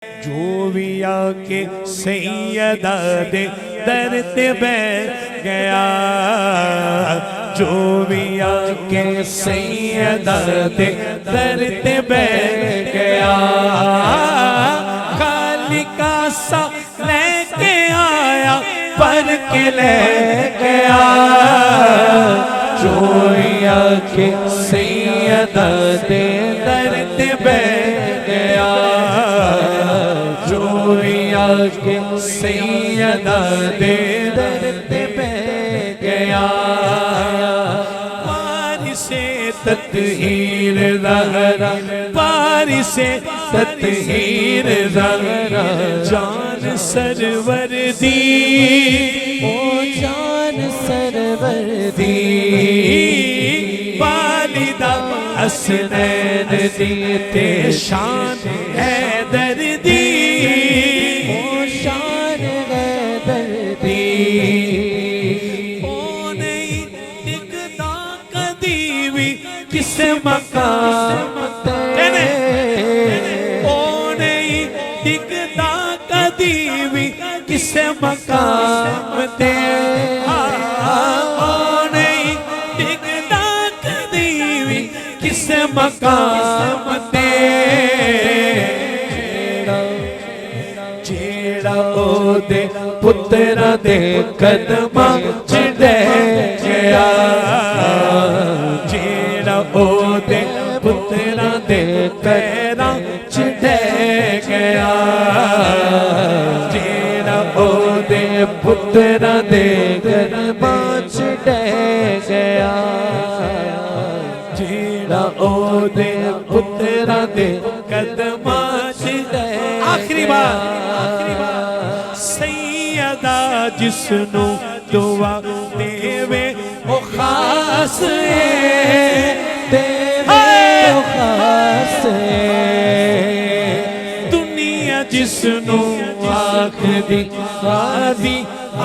जो भी आके सैयदा दे दर पे बैठ गया, जो भी आके सैयदा दे दर पे बैठ गया, खाली का सा लेके आया पर के ले गया, जो भी आके सैयदा दे दर पे बैठ गया, जो भी आके सैयदा दे दर पे बैठ गया, बारिशे तत्हीर ज़हरा, बारिशे तत्हीर ज़हरा, जान सरवर दी, ओ जान सरवर दी, वालिदा हसनैन दी ते शान हैदर दी, ओ शान हैदर दी, ओ नहीं टिकदा कदी भी किस मकाम ते, ओ नहीं टिकदा कदी भी किस मकाम ते, मकाम ते, जेड़ा ओदे पुत्रा दे कदमां च रह गया, जेड़ा ओदे पुत्रा दे पैरां च रह गया, जेड़ा ओदे पुत्रा दे कदमां च रह गया, ओदे पुत्रा दे कदमां च रह। आखिरी बार सैयदा जिसनू दुआ देवे ओ खास देवे ओ खास, दुनिया जिसनू आखदी गाजी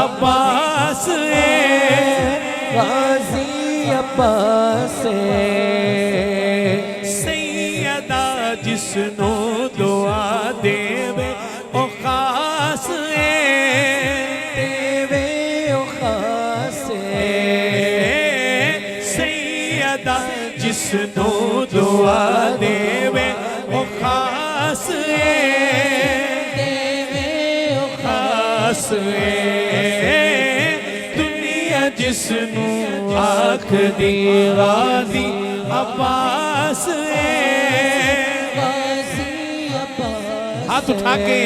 अब्बास, गाजी अब्बास, जिसनो दुआ देवे ओ खास देवे ओ खास, सैयदा जिसनो दुआ देवे ओ खास देवे ओ खास, दुनिया जिसनो आखदी गाजी अब्बास, हाथ उठा के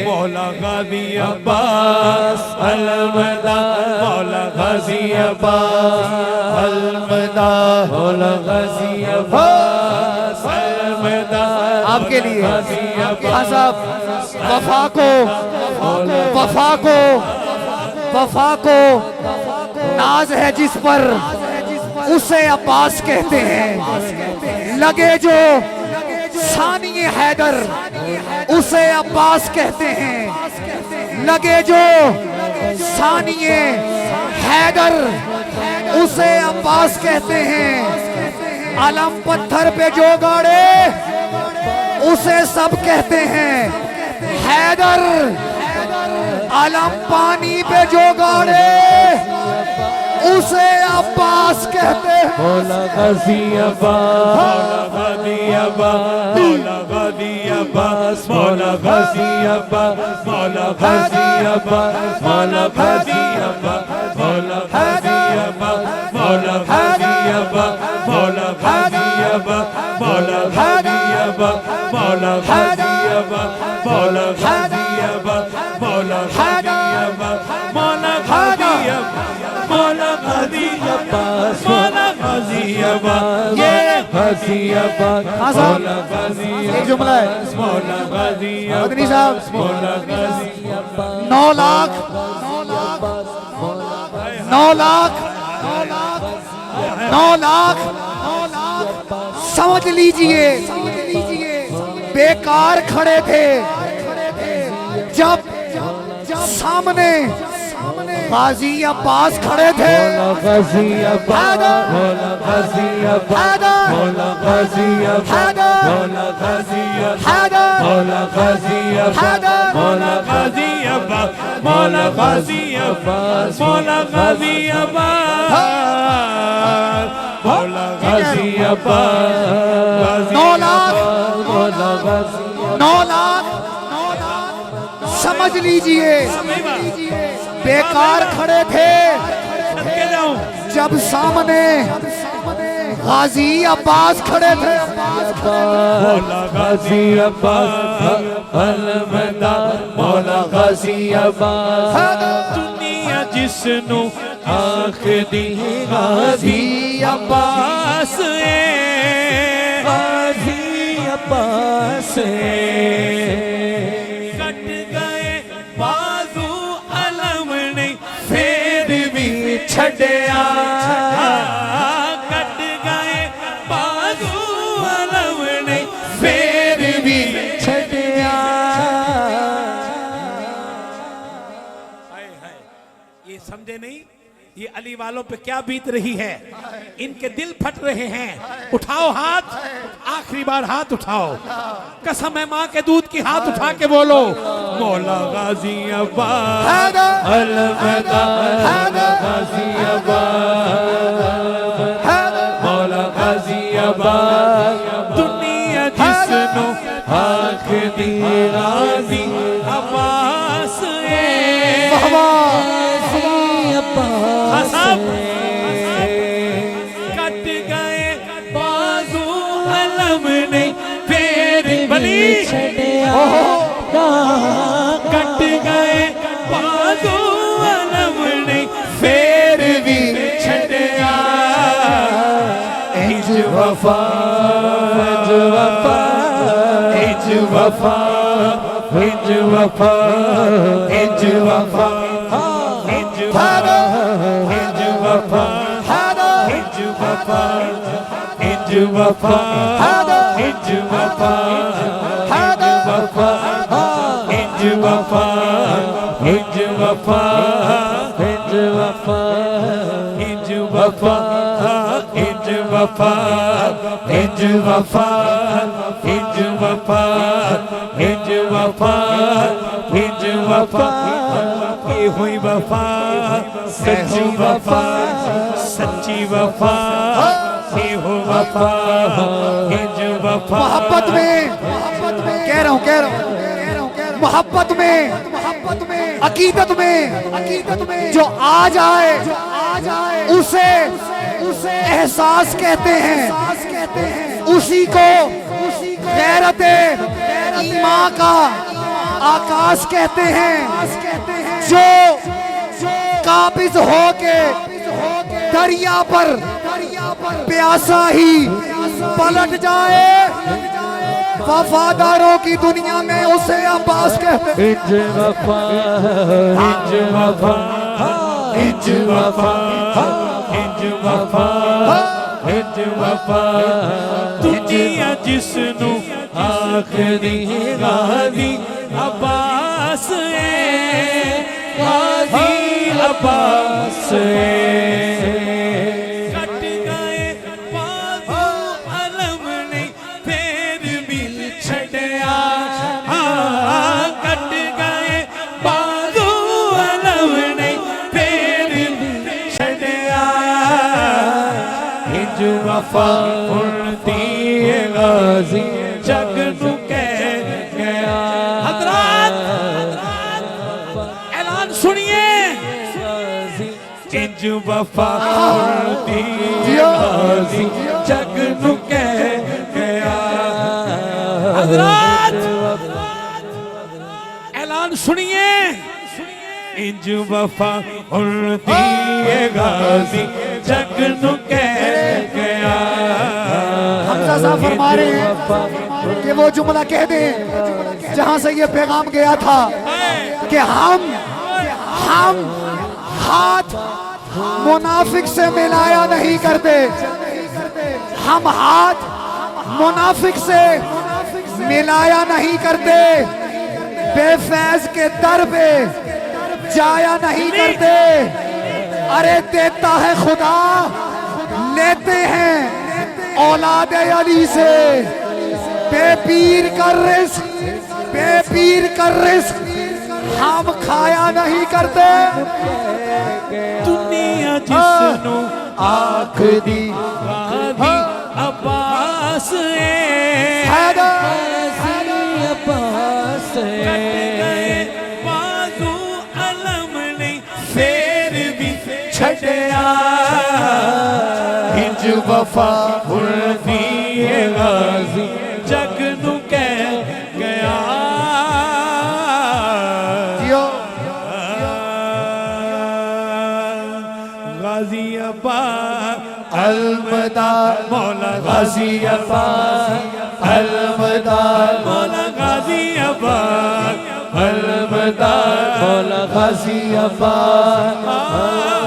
मौला गाजी अब्बास अलमदा, मौला गाजी अब्बास अलमदा, मौला गाजी अब्बास अलमदा, आपके लिए खान साहब वफा को, वफा को, वफा को नाज है जिस पर उसे अब्बास कहते हैं, लगे जो सानिए हैदर उसे अब्बास कहते हैं, लगे जो सानिए हैदर उसे अब्बास कहते हैं, अलम पत्थर पे जो गाड़े उसे सब कहते हैं हैदर, अलम पानी पे जो गाड़े उसे अब्बास कहते हैं। मौला गाजी अब्बास, मौला गाजी अब्बास, मौला गाजी अब्बास, मौला गाजी अब्बास, मौला गाजी अब्बास, मौला गाजी अब्बास, मौला गाजी अब्बास, मौला गाजी अब्बास, मौला गाजी अब्बास, मौला गाजी अब्बास, मौला गाजी अब्बास, मौला गाजी अब्बास, मौला गाजी अब्बास, मौला गाजी अब्बास, मौला गाजी अब्बास, ये गाजी अब्बास, मौला गाजी, एक जुमला है मौला गाजी अब्बास साहब, मौला गाजी अब्बास, 9 लाख 9 लाख 9 लाख समझ लीजिए बेकार खड़े थे जब सामने गाजी अब्बास खड़े थे। गाजी अब्बास, मौला गाजी अब्बास, मौला गाजी अब्बास, मौला गाजी अब्बास, मौला गाजी अब्बास, मौला गाजी अब्बास, मौला गाजी अब्बास, मौला गाजी अब्बास, मौला गाजी अब्बास, 9 लाख, मौला गाजी 9 लाख समझ लीजिए बेकार खड़े थे जब सामने गाजी अब्बास खड़े थे। मौला गाजी अब्बास अलमदा, मौला गाजी अब्बास दुनिया जिसनु आखदी गाजी अब्बास गाजी अब्बास कट गए बाजू अलम नहीं फिर भी छड़िया, कट गए बाजू अलम नहीं फिर भी छड़िया। ये समझे नहीं ये अली वालों पे क्या बीत रही है, इनके दिल फट रहे हैं। उठाओ हाथ, आखिरी बार हाथ उठाओ, कसम है माँ के दूध की, हाथ उठा के बोलो मौला गाजी अब्बास अलमदा, मौला गाजी अब्बास, मौला गाजी अब्बास दुनिया जिसनु आखदी गाजी अब्बास कट गए बाजू अलम नहीं फिर बली कट गए बाजू अलम नहीं फिर भी छड़िया। इंज वफा, इंज वफा, इंज वफा, इंज वफा, इंज वफा, इंज वफा, इंज वफा, इंज वफा, इंज वफा, इंज वफा, इंज वफा, इंज वफा, इंज वफा, इंज वफा, इंज वफा, इंज वफा, इंज वफा, इंज वफा, इंज वफा, ये हुई वफा, सच्ची वफा, सच्ची वफा, ये हो वफा, इंज वफा। मोहब्बत में कह रहा हूँ मोहब्बत में अकीदत में जो आ जाए उसे एहसास कहते हैं, उसी को गैरत ईमान का आकाश कहते हैं। जो काबिज होके दरिया पर प्यासा ही पलट जाए, वफादारों की दुनिया में उसे अब्बास कहते हैं। इंज वफा, इंज वफा, इंज वफा, इंज वफा, इंज वफा दुनिया जिसनु आखदी गाजी अब्बास गाजी अब्बास कट गए बाजू अलम नहीं फिर भी छड़िया, कट गए बाजू अलम नहीं फिर भी छड़िया। इंज वफा उड़ती गाजी जग नू कह गया। हजरात ऐलान सुनिए, इंज वफा उड़ती गाजी जग नू कह गया। हजरात ऐलान सुनिए, इंज वफा उड़ती गाजी जग नू कह गया। हमजा साहब फरमा रहे हैं कि वो जुमला कह दें जहां से ये पैगाम गया था कि हम हाथ मुनाफिक से मिलाया नहीं करते, हम हाथ मुनाफिक से मिलाया नहीं करते। बेफैज के दर पे जाया नहीं करते। अरे देता है खुदा, लेते हैं औलाद अली से। बेपीर का रिस्क, बेपीर का रिस्क हम खाया नहीं करते। दुनिया जिसनु आँख दी गादी अब्बास अब्बास बाजू अलम नहीं फेर भी छड़या हिज वफा हुर्दी गाजी जग नू कह गया। गाजी अब्बास अलमदा मौला गाजी अब्बास, अलमदा मौला गाजी अब्बास अलमदा मौला गाजी अब्बास।